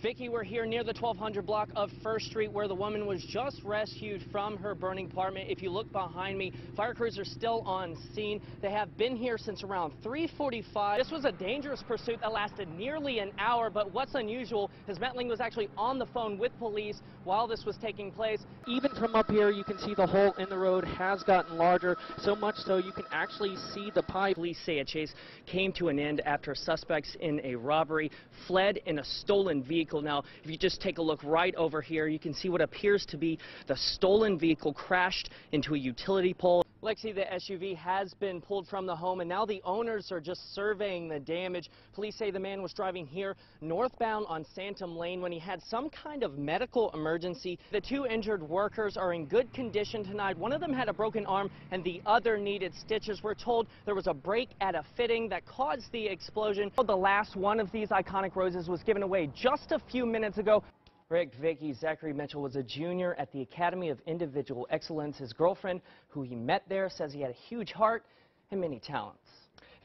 Vicki, we're here near the 1200 block of First Street where the woman was just rescued from her burning apartment. If you look behind me, fire crews are still on scene. They have been here since around 3:45. This was a dangerous pursuit that lasted nearly an hour, but what's unusual is Metling was actually on the phone with police while this was taking place. Even from up here, you can see the hole in the road has gotten larger, so much so you can actually see the pipe. Police say a chase came to an end after suspects in a robbery fled in a stolen vehicle. Now, if you just take a look right over here, you can see what appears to be the stolen vehicle crashed into a utility pole. Lexi, the SUV has been pulled from the home, and now the owners are just surveying the damage. Police say the man was driving here northbound on Santam Lane when he had some kind of medical emergency. The two injured workers are in good condition tonight. One of them had a broken arm and the other needed stitches. We're told there was a break at a fitting that caused the explosion. The last one of these iconic roses was given away just a few minutes ago. Rick, Vicki, Zachary Mitchell was a junior at the Academy of Individual Excellence. His girlfriend, who he met there, says he had a huge heart and many talents.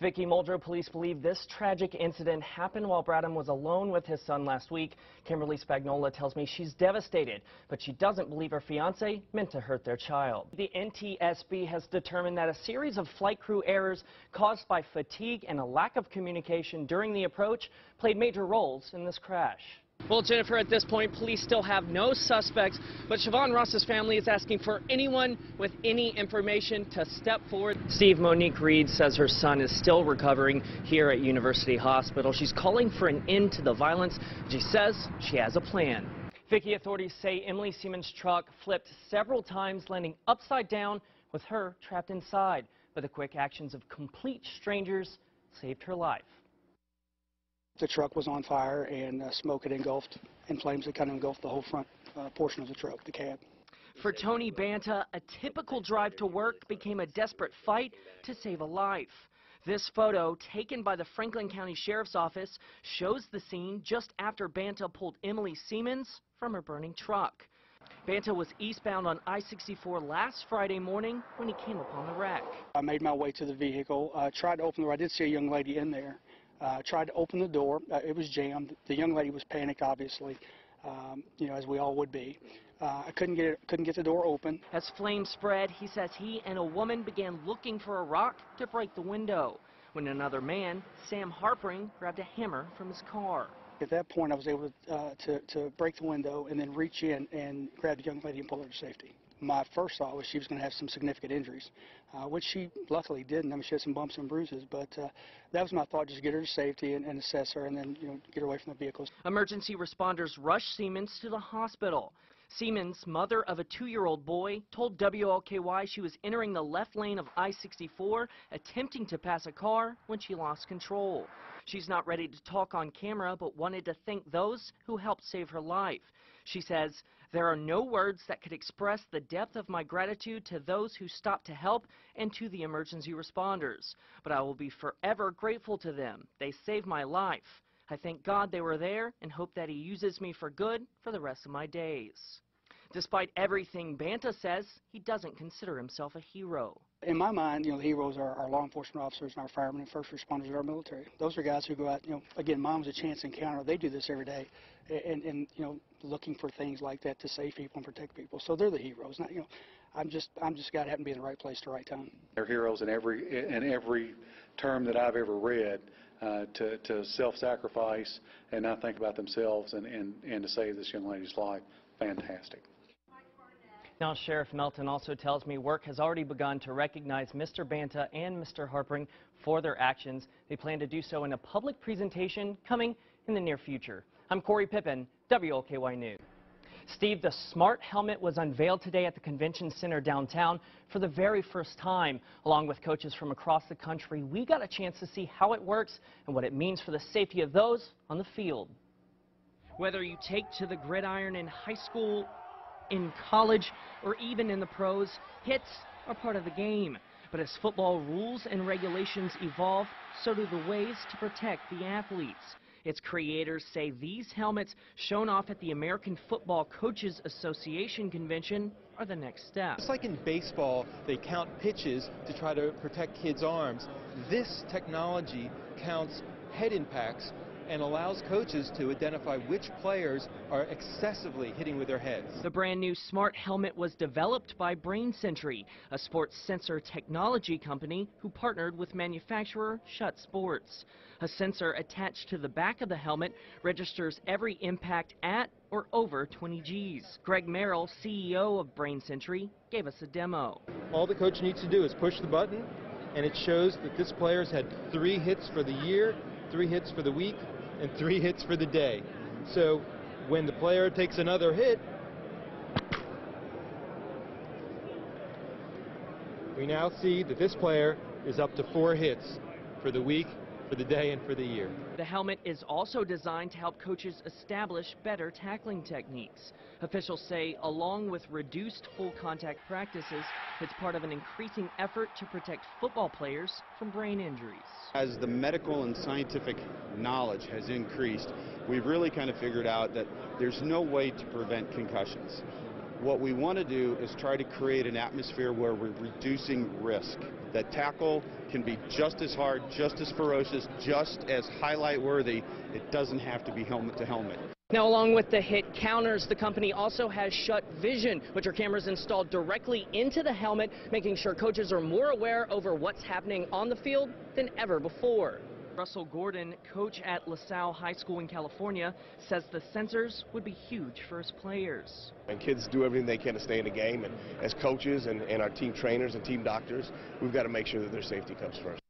Vicki Muldrow, police believe this tragic incident happened while Bradham was alone with his son last week. Kimberly Spagnola tells me she's devastated, but she doesn't believe her fiancé meant to hurt their child. The NTSB has determined that a series of flight crew errors caused by fatigue and a lack of communication during the approach played major roles in this crash. Well, Jennifer, at this point, police still have no suspects, but Siobhan Ross's family is asking for anyone with any information to step forward. Steve, Monique Reed says her son is still recovering here at University Hospital. She's calling for an end to the violence. She says she has a plan. Vicki, authorities say Emily Siemens' truck flipped several times, landing upside down with her trapped inside. But the quick actions of complete strangers saved her life. The truck was on fire and smoke had engulfed, and flames had kind of engulfed the whole front portion of the truck, the cab. For Tony Banta, a typical drive to work became a desperate fight to save a life. This photo, taken by the Franklin County Sheriff's Office, shows the scene just after Banta pulled Emily Siemens from her burning truck. Banta was eastbound on I-64 last Friday morning when he came upon the wreck. I made my way to the vehicle, tried to open the door. I did see a young lady in there. Tried to open the door. It was jammed. The young lady was panicked, obviously, as we all would be. I couldn't get the door open. As flames spread, he says he and a woman began looking for a rock to break the window, when another man, Sam Harpering, grabbed a hammer from his car. At that point, I was able to break the window and then reach in and grab the young lady and pull her to safety. My first thought was she was going to have some significant injuries, which she luckily didn't. I mean, she had some bumps and bruises, but that was my thought, just get her to safety and assess her and then, get her away from the vehicles. Emergency responders rushed Siemens to the hospital. Siemens, mother of a 2-year-old boy, told WLKY she was entering the left lane of I-64, attempting to pass a car when she lost control. She's not ready to talk on camera, but wanted to thank those who helped save her life. She says, "There are no words that could express the depth of my gratitude to those who stopped to help and to the emergency responders. But I will be forever grateful to them. They saved my life. I thank God they were there and hope that He uses me for good for the rest of my days." Despite everything, Banta says he doesn't consider himself a hero. In my mind, the heroes are our law enforcement officers and our firemen and first responders of our military. Those are guys who go out, again, mom's a chance encounter. They do this every day and looking for things like that to save people and protect people. So they're the heroes. Not, I'm just a guy that happened to be in the right place at the right time. They're heroes in every term that I've ever read, to self-sacrifice and not think about themselves and to save this young lady's life. Fantastic. Now, Sheriff Melton also tells me work has already begun to recognize Mr. Banta and Mr. Harpering for their actions. They plan to do so in a public presentation coming in the near future. I'm Corey Pippin, WLKY News. Steve, the smart helmet was unveiled today at the Convention Center downtown for the very first time. Along with coaches from across the country, we got a chance to see how it works and what it means for the safety of those on the field. Whether you take to the gridiron in high school, in college, or even in the pros, hits are part of the game. But as football rules and regulations evolve, so do the ways to protect the athletes. Its creators say these helmets shown off at the American Football Coaches Association convention are the next step. Just like in baseball, they count pitches to try to protect kids' arms. This technology counts head impacts and allows coaches to identify which players are excessively hitting with their heads. The brand new smart helmet was developed by Brain Sentry, a sports sensor technology company who partnered with manufacturer Shut Sports. A sensor attached to the back of the helmet registers every impact at or over 20 Gs. Greg Merrill, CEO of Brain Sentry, gave us a demo. All the coach needs to do is push the button, and it shows that this player's had 3 hits for the year, 3 hits for the week, and 3 hits for the day. So when the player takes another hit, we now see that this player is up to 4 hits for the week, for the day, and for the year. The helmet is also designed to help coaches establish better tackling techniques. Officials say, along with reduced full contact practices, it's part of an increasing effort to protect football players from brain injuries. As the medical and scientific knowledge has increased, we've really kind of figured out that there's no way to prevent concussions. What we want to do is try to create an atmosphere where we're reducing risk. That tackle can be just as hard, just as ferocious, just as highlight worthy. It doesn't have to be helmet to helmet. Now, along with the hit counters, the company also has Shut Vision, which are cameras installed directly into the helmet, making sure coaches are more aware over what's happening on the field than ever before. Russell Gordon, coach at LaSalle High School in California, says the sensors would be huge for his players. And kids do everything they can to stay in the game, and as coaches and our team trainers and team doctors, we've got to make sure that their safety comes first.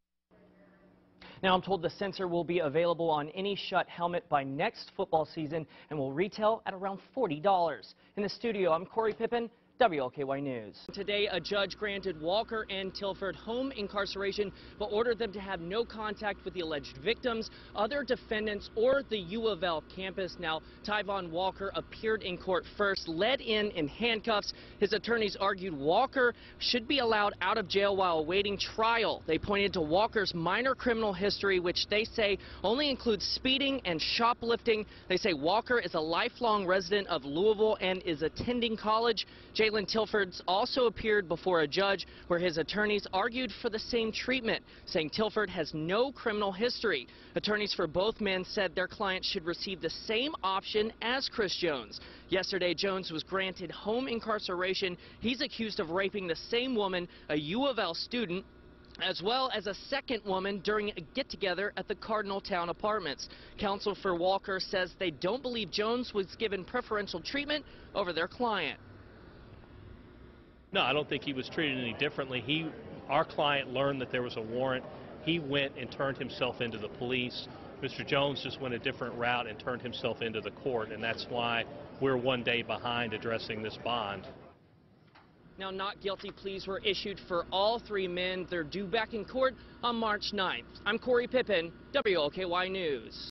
Now, I'm told the sensor will be available on any Shut helmet by next football season and will retail at around $40. In the studio, I'm Corey Pippin, WLKY News. Today, a judge granted Walker and Tilford home incarceration, but ordered them to have no contact with the alleged victims, other defendants, or the U of L campus. Now, Tyvon Walker appeared in court first, led in handcuffs. His attorneys argued Walker should be allowed out of jail while awaiting trial. They pointed to Walker's minor criminal history, which they say only includes speeding and shoplifting. They say Walker is a lifelong resident of Louisville and is attending college. Jalen Tilford's also appeared before a judge where his attorneys argued for the same treatment, saying Tilford has no criminal history. Attorneys for both men said their client should receive the same option as Chris Jones. Yesterday, Jones was granted home incarceration. He's accused of raping the same woman, a U of L student, as well as a second woman during a get-together at the Cardinal Town Apartments. Counsel for Walker says they don't believe Jones was given preferential treatment over their client. No, I don't think he was treated any differently. Our client learned that there was a warrant. He went and turned himself into the police. Mr. Jones just went a different route and turned himself into the court, and that's why we're 1 day behind addressing this bond. Now, not guilty pleas were issued for all 3 men. They're due back in court on March 9th. I'm Corey Pippin, WLKY News.